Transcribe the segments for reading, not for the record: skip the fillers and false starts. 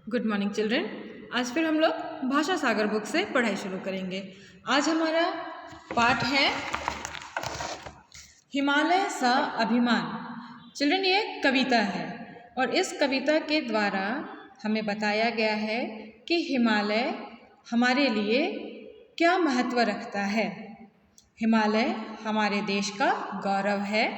Good morning children. आज फिर हम लोग भाषा सागर बुक से पढ़ाई शुरू करेंगे। आज हमारा पाठ है हिमालय सा अभिमान। चिल्ड्रन, ये कविता है और इस कविता के द्वारा हमें बताया गया है कि हिमालय हमारे लिए क्या महत्व रखता है। हिमालय हमारे देश का गौरव है।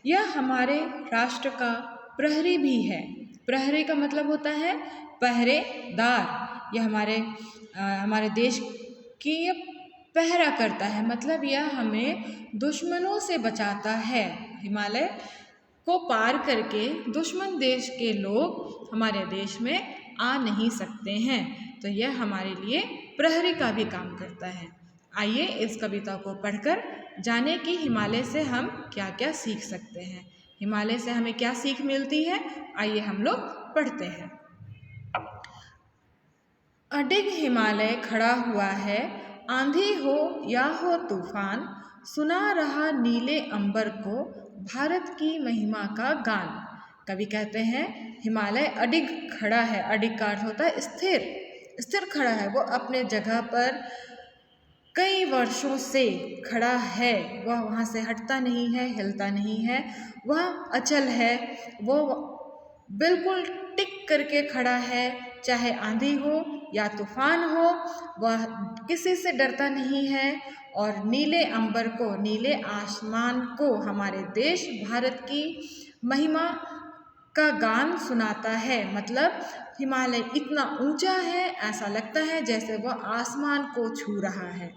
यह हमारे राष्ट्र का प्रहरी भी है। प्रहरी का मतलब होता है पहरेदार। यह हमारे देश की ये पहरा करता है, मतलब यह हमें दुश्मनों से बचाता है। हिमालय को पार करके दुश्मन देश के लोग हमारे देश में आ नहीं सकते हैं, तो यह हमारे लिए प्रहरी का भी काम करता है। आइए इस कविता को पढ़कर जाने कि हिमालय से हम क्या क्या सीख सकते हैं। हिमालय से हमें क्या सीख मिलती है, आइए हम लोग पढ़ते हैं। अडिग हिमालय खड़ा हुआ है, आंधी हो या हो तूफान, सुना रहा नीले अंबर को भारत की महिमा का गान। कवि कहते हैं हिमालय अडिग खड़ा है। अडिग का अर्थ होता है स्थिर। स्थिर खड़ा है, वो अपने जगह पर कई वर्षों से खड़ा है। वह वहाँ से हटता नहीं है, हिलता नहीं है, वह अचल है। वो बिल्कुल टिक करके खड़ा है, चाहे आंधी हो या तूफान हो, वह किसी से डरता नहीं है। और नीले अंबर को, नीले आसमान को हमारे देश भारत की महिमा का गान सुनाता है। मतलब हिमालय इतना ऊंचा है, ऐसा लगता है जैसे वह आसमान को छू रहा है।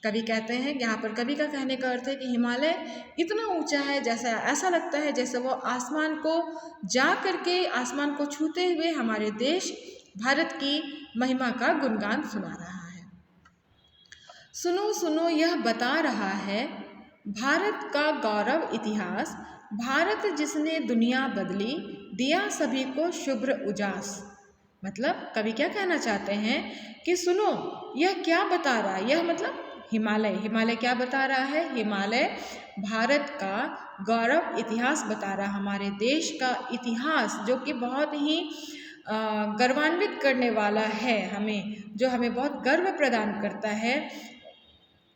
कवि कहते हैं, यहाँ पर कवि का कहने का अर्थ है कि हिमालय इतना ऊंचा है, जैसा ऐसा लगता है जैसे वो आसमान को जा करके, आसमान को छूते हुए हमारे देश भारत की महिमा का गुणगान सुना रहा है। सुनो सुनो यह बता रहा है भारत का गौरव इतिहास, भारत जिसने दुनिया बदली, दिया सभी को शुभ्र उजास। मतलब कवि क्या कहना चाहते हैं कि सुनो, यह क्या बता रहा है। यह मतलब हिमालय क्या बता रहा है। हिमालय भारत का गौरव इतिहास बता रहा, हमारे देश का इतिहास जो कि बहुत ही गर्वान्वित करने वाला है, जो हमें बहुत गर्व प्रदान करता है।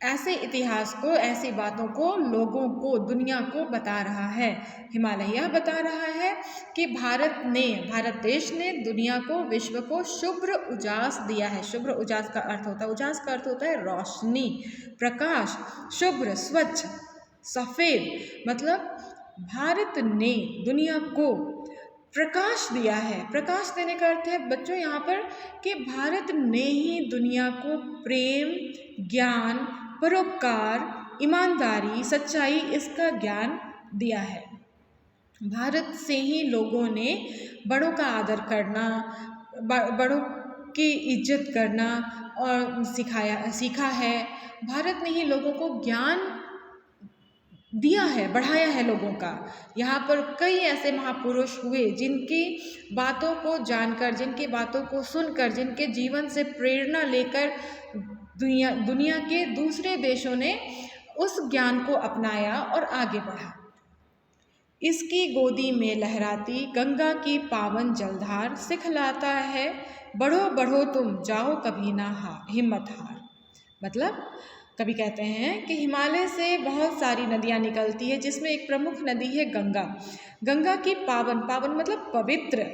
ऐसे इतिहास को, ऐसी बातों को लोगों को, दुनिया को बता रहा है। हिमालय यह बता रहा है कि भारत देश ने दुनिया को, विश्व को शुभ्र उजास दिया है। शुभ्र उजास का अर्थ होता है रोशनी, प्रकाश। शुभ्र, स्वच्छ, सफ़ेद, मतलब भारत ने दुनिया को प्रकाश दिया है। प्रकाश देने का अर्थ है बच्चों यहाँ पर कि भारत ने ही दुनिया को प्रेम, ज्ञान, परोपकार, ईमानदारी, सच्चाई, इसका ज्ञान दिया है। भारत से ही लोगों ने बड़ों का आदर करना, बड़ों की इज्जत करना और सीखा है। भारत ने ही लोगों को ज्ञान दिया है, बढ़ाया है लोगों का। यहाँ पर कई ऐसे महापुरुष हुए जिनकी बातों को जानकर, जिनकी बातों को सुनकर, जिनके जीवन से प्रेरणा लेकर दुनिया के दूसरे देशों ने उस ज्ञान को अपनाया और आगे बढ़ा। इसकी गोदी में लहराती गंगा की पावन जलधार, सिखलाता है बढ़ो बढ़ो तुम, जाओ कभी ना हिम्मत हार। मतलब कवि कहते हैं कि हिमालय से बहुत सारी नदियाँ निकलती है, जिसमें एक प्रमुख नदी है गंगा। गंगा की पावन मतलब पवित्र,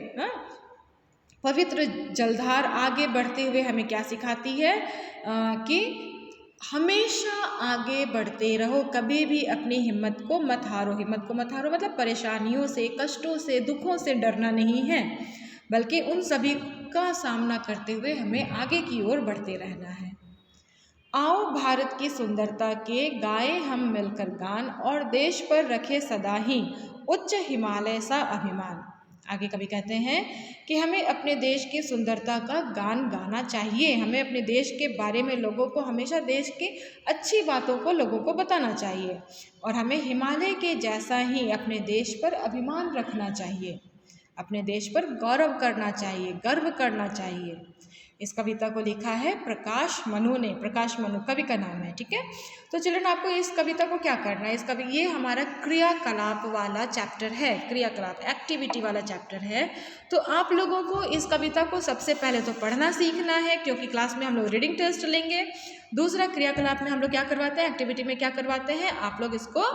पवित्र जलधार आगे बढ़ते हुए हमें क्या सिखाती है कि हमेशा आगे बढ़ते रहो, कभी भी अपनी हिम्मत को मत हारो। हिम्मत को मत हारो मतलब परेशानियों से, कष्टों से, दुखों से डरना नहीं है, बल्कि उन सभी का सामना करते हुए हमें आगे की ओर बढ़ते रहना है। आओ भारत की सुंदरता के गाएं हम मिलकर गान, और देश पर रखे सदा ही उच्च हिमालय सा अभिमान। आगे कवि कहते हैं कि हमें अपने देश की सुंदरता का गान गाना चाहिए। हमें अपने देश के बारे में लोगों को हमेशा देश की अच्छी बातों को लोगों को बताना चाहिए, और हमें हिमालय के जैसा ही अपने देश पर अभिमान रखना चाहिए, अपने देश पर गौरव करना चाहिए, गर्व करना चाहिए। इस कविता को लिखा है प्रकाश मनु ने, प्रकाश मनु कवि का नाम है, ठीक है। तो चिल्ड्रन आपको इस कविता को क्या करना है, ये हमारा क्रियाकलाप वाला चैप्टर है, क्रियाकलाप एक्टिविटी वाला चैप्टर है। तो आप लोगों को इस कविता को सबसे पहले तो पढ़ना सीखना है, क्योंकि क्लास में हम लोग रीडिंग टेस्ट लेंगे। दूसरा, क्रियाकलाप में हम लोग क्या करवाते हैं, एक्टिविटी में क्या करवाते हैं, आप लोग इसको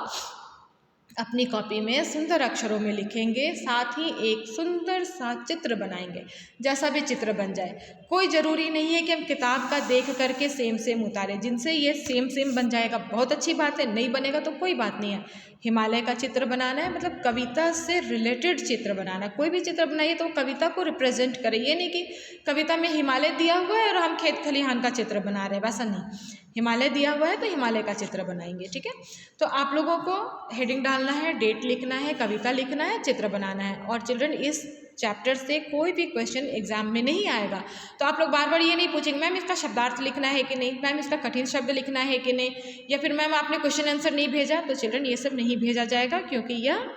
अपनी कॉपी में सुंदर अक्षरों में लिखेंगे, साथ ही एक सुंदर सा चित्र बनाएंगे, जैसा भी चित्र बन जाए। कोई ज़रूरी नहीं है कि हम किताब का देख करके सेम सेम उतारें, जिनसे ये सेम सेम बन जाएगा बहुत अच्छी बात है, नहीं बनेगा तो कोई बात नहीं है। हिमालय का चित्र बनाना है, मतलब कविता से रिलेटेड चित्र बनाना। कोई भी चित्र बनाइए तो कविता को रिप्रेजेंट करे, ये नहीं कि कविता में हिमालय दिया हुआ है और हम खेत खलिहान का चित्र बना रहे हैं, वैसा नहीं। हिमालय दिया हुआ है तो हिमालय का चित्र बनाएंगे, ठीक है। तो आप लोगों को हेडिंग डालना है, डेट लिखना है, कविता लिखना है, चित्र बनाना है। और चिल्ड्रन इस चैप्टर से कोई भी क्वेश्चन एग्जाम में नहीं आएगा, तो आप लोग बार बार ये नहीं पूछेंगे मैम इसका शब्दार्थ लिखना है कि नहीं, मैम इसका कठिन शब्द लिखना है कि नहीं, या फिर मैम आपने क्वेश्चन आंसर नहीं भेजा। तो चिल्ड्रन ये सब नहीं भेजा जाएगा, क्योंकि यह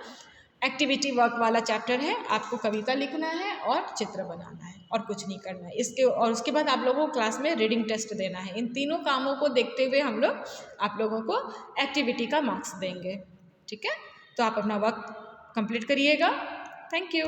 एक्टिविटी वर्क वाला चैप्टर है। आपको कविता लिखना है और चित्र बनाना है और कुछ नहीं करना है। उसके बाद आप लोगों को क्लास में रीडिंग टेस्ट देना है। इन तीनों कामों को देखते हुए हम लोग आप लोगों को एक्टिविटी का मार्क्स देंगे, ठीक है। तो आप अपना वर्क कंप्लीट करिएगा। Thank you.